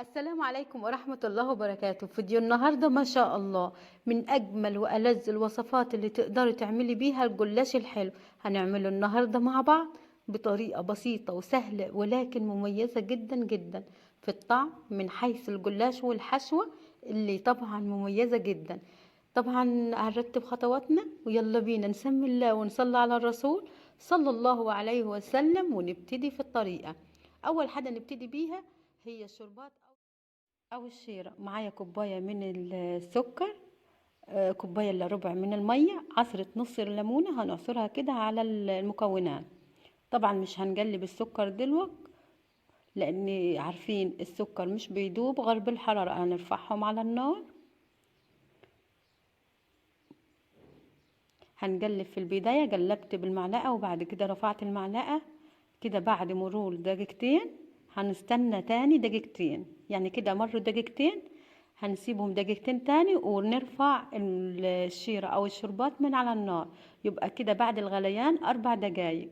السلام عليكم ورحمة الله وبركاته. فيديو النهاردة ما شاء الله من أجمل وألذ الوصفات اللي تقدري تعملي بيها الجلاش الحلو. هنعمله النهاردة مع بعض بطريقة بسيطة وسهلة ولكن مميزة جدا جدا في الطعم من حيث الجلاش والحشوة اللي طبعا مميزة جدا. طبعا هنرتب خطواتنا ويلا بينا نسمي الله ونصلي على الرسول صلى الله عليه وسلم ونبتدي في الطريقة. أول حاجة نبتدي بيها هي الشربات او الشيرة. معايا كوبايه من السكر، كوبايه الا ربع من الميه، عصره نص ليمونه هنعصرها كده على المكونات. طبعا مش هنقلب السكر دلوقتي لان عارفين السكر مش بيدوب غير بالحراره. هنرفعهم على النار، هنقلب. في البدايه قلبت بالمعلقه وبعد كده رفعت المعلقه كده. بعد مرور دقيقتين هنستنى تاني دقيقتين، يعني كده مروا دقيقتين، هنسيبهم دقيقتين تاني ونرفع الشيرة او الشربات من على النار. يبقى كده بعد الغليان 4 دقايق.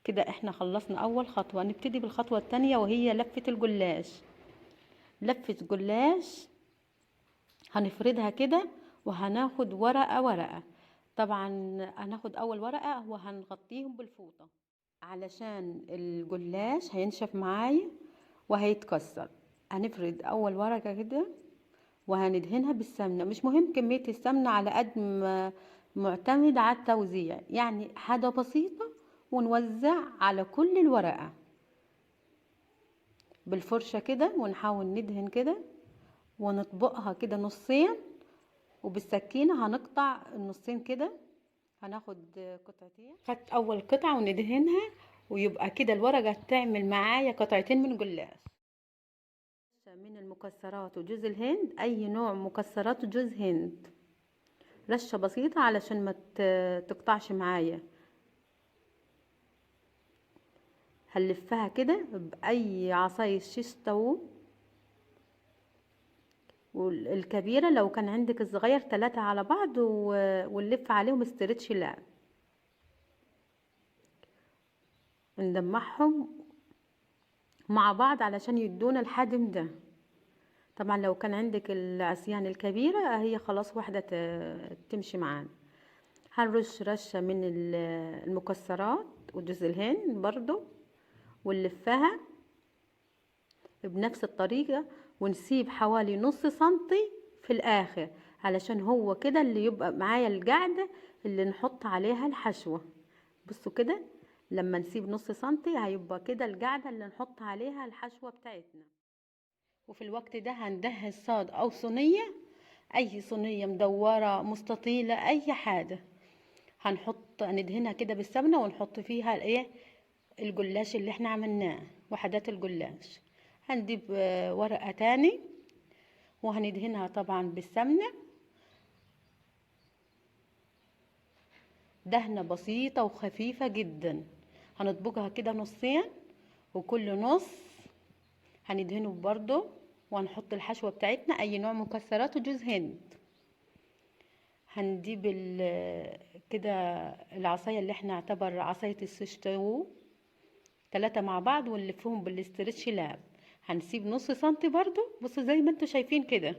كده احنا خلصنا اول خطوة. نبتدي بالخطوة التانية وهي لفة الجلاش. لفة جلاش هنفردها كده وهناخد ورقة ورقة. طبعا هناخد اول ورقة وهنغطيهم بالفوطة علشان الجلاش هينشف معايا وهيتكسر. هنفرد اول ورقة كده وهندهنها بالسمنة. مش مهم كمية السمنة على قد ما معتمد على التوزيع، يعني حاجة بسيطة ونوزع على كل الورقة بالفرشة كده ونحاول ندهن كده ونطبقها كده نصين، وبالسكينة هنقطع النصين كده. هناخد قطعتين، خدت اول قطعة وندهنها ويبقى كده الورقة تعمل معايا قطعتين من جلاش. من المكسرات وجوز الهند، اي نوع مكسرات جوز هند، رشة بسيطة علشان ما تقطعش معايا. هنلفها كده بأي عصاية شيش طاووق، والكبيرة لو كان عندك الصغير 3 على بعض ونلف عليهم استرتش لا ندمعهم مع بعض علشان يدونا الحجم ده. طبعا لو كان عندك العصيان الكبيرة هي خلاص واحدة تمشي معانا. هنرش رشة من المكسرات وجوز الهند برضو ونلفها بنفس الطريقة ونسيب حوالي نص سنتي في الاخر علشان هو كده اللي يبقى معايا القاعدة اللي نحط عليها الحشوة. بصوا كده لما نسيب نص سنتي هيبقى كده القاعدة اللي نحط عليها الحشوة بتاعتنا. وفي الوقت ده هندهن صاج او صينية، اي صينية مدورة مستطيلة اي حاجة، ندهنها كده بالسمنة ونحط فيها الايه الجلاش اللي احنا عملناه، وحدات الجلاش. هنجيب ورقة تاني وهندهنها طبعا بالسمنة، دهنة بسيطة وخفيفة جدا. هنطبقها كده نصين وكل نص هندهنه برضو، وهنحط الحشوة بتاعتنا اي نوع مكسرات وجوز هند. هنجيب كده العصاية اللي احنا اعتبر عصاية السشتو 3 مع بعض ونلفهم بالاسترتش لاب. هنسيب نص سنتي برضو، بصوا زي ما انتوا شايفين كده.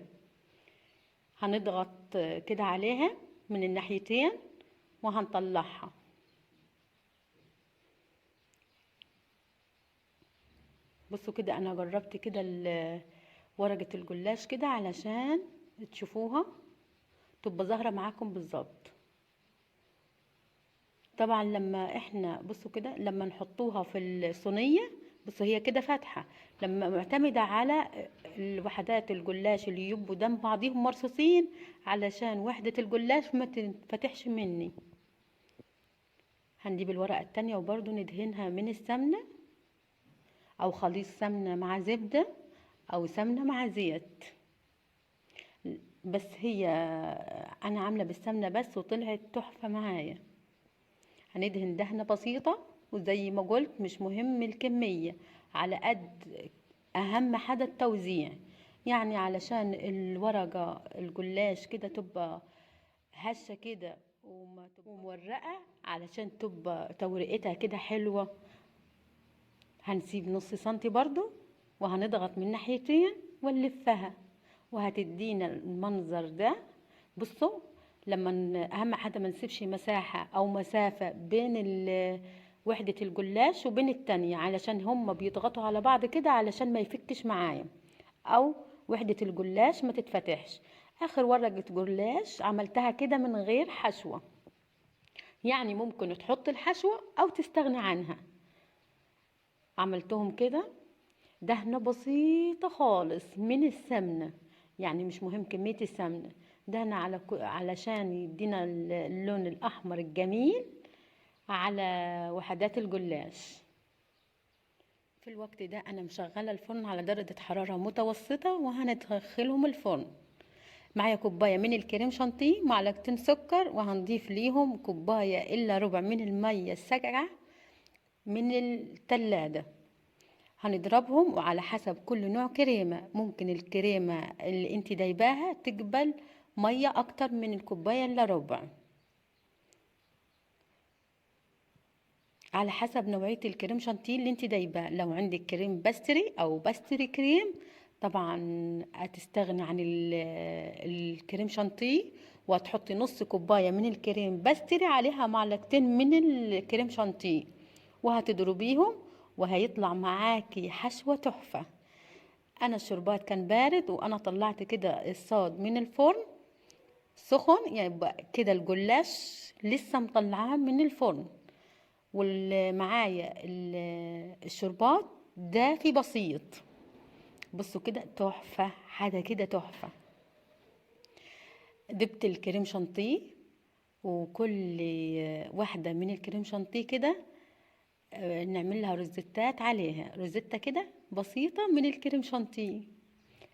هنضغط كده عليها من الناحيتين وهنطلعها. بصوا كده انا جربت كده ورقة الجلاش كده علشان تشوفوها تبقى ظاهرة معاكم بالظبط. طبعا لما احنا بصوا كده لما نحطوها في الصينية، بصوا هي كده فاتحة، لما معتمدة على الوحدات الجلاش اللي يبقوا دم بعضيهم مرصوصين علشان وحدة الجلاش ما تنفتحش مني. هنجيب الورقة التانية وبرضو ندهنها من السمنة او خليط سمنة مع زبدة او سمنة مع زيت. بس هي انا عاملة بالسمنة بس وطلعت تحفة معايا. هندهن دهنة بسيطة وزي ما قلت مش مهم الكمية على قد اهم حاجة التوزيع، يعني علشان الورقة الجلاش كده تبقى هشة كده ومورقة علشان تبقى تورقتها كده حلوة. هنسيب نص سنتي برضو وهنضغط من ناحيتين ونلفها وهتدينا المنظر ده. بصوا لما اهم حاجه ما نسيبش مساحه او مسافه بين وحده الجلاش وبين التانية، علشان هما بيضغطوا على بعض كده علشان ما يفكش معايا او وحده الجلاش ما تتفتحش. اخر ورقه جلاش عملتها كده من غير حشوه، يعني ممكن تحط الحشوه او تستغني عنها. عملتهم كده دهنة بسيطة خالص من السمنة، يعني مش مهم كمية السمنة، دهنة علشان يدينا اللون الأحمر الجميل على وحدات الجلاش. في الوقت ده أنا مشغلة الفرن على درجة حرارة متوسطة وهندخلهم الفرن. معايا كوباية من الكريم شانتيه، معلقتين سكر، وهنضيف ليهم كوباية إلا ربع من المية الساقعة من التلاجة. هنضربهم، وعلى حسب كل نوع كريمة ممكن الكريمة اللي انت دايباها تقبل مية اكتر من الكوباية الا ربع، على حسب نوعية الكريم شانتيه اللي انت دايباه. لو عندك كريم باستري او باستري كريم طبعا هتستغني عن الكريم شانتيه، وهتحطي نص كوباية من الكريم باستري عليها معلقتين من الكريم شانتيه، وهتضربيهم وهيطلع معاكي حشوة تحفة. انا الشربات كان بارد وانا طلعت كده الصاج من الفرن سخن، يبقى كده الجلاش لسه مطلعاه من الفرن، والمعايا الشربات دافي بسيط. بصوا كده تحفة، حاجة كده تحفة. دبت الكريم شانتيه، وكل واحدة من الكريم شانتيه كده نعمل لها روزتات عليها، روزتة كده بسيطة من الكريم شانتيه.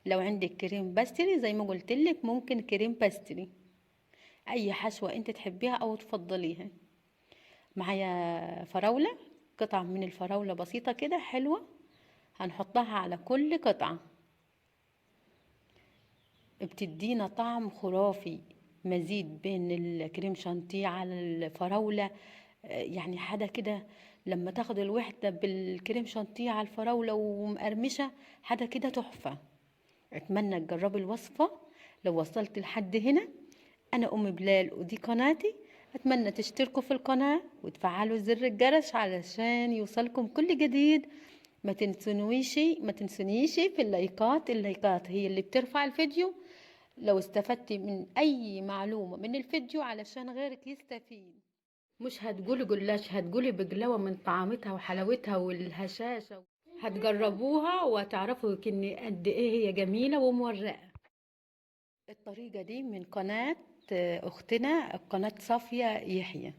لو عندك كريم باستري زي ما قلت لك ممكن كريم باستري، اي حشوة انت تحبيها او تفضليها. معايا فراولة، قطعة من الفراولة بسيطة كده حلوة، هنحطها على كل قطعة، بتدينا طعم خرافي، مزيد بين الكريم شانتيه على الفراولة. يعني حاجة كده لما تاخد الوحدة بالكريم شانتيه على الفراولة ومقرمشة، حاجة كده تحفة. اتمنى تجربوا الوصفة. لو وصلت لحد هنا، انا ام بلال ودي قناتي، اتمنى تشتركوا في القناة وتفعلوا زر الجرس علشان يوصلكم كل جديد. ما تنسونيش في اللايكات هي اللي بترفع الفيديو. لو استفدتي من اي معلومة من الفيديو علشان غيرك يستفيد، مش هتقولي جلاش، هتقولي بقلاوة من طعامتها وحلاوتها والهشاشة. هتجربوها وهتعرفوا قد ايه هي جميلة ومورقة. الطريقة دي من قناة اختنا قناة صافية يحيى،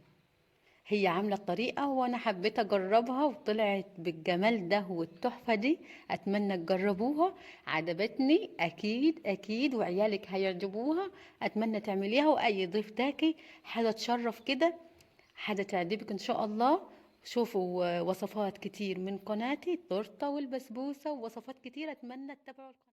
هي عاملة الطريقة وانا حبيت اجربها وطلعت بالجمال ده والتحفة دي. اتمنى تجربوها، عجبتني اكيد اكيد وعيالك هيعجبوها. اتمنى تعمليها، واي ضيف تاكي حاجة تشرف كده، حاجة تعجبك ان شاء الله. شوفوا وصفات كتير من قناتي، التورته والبسبوسة ووصفات كتير. اتمنى تتابعوا القناة.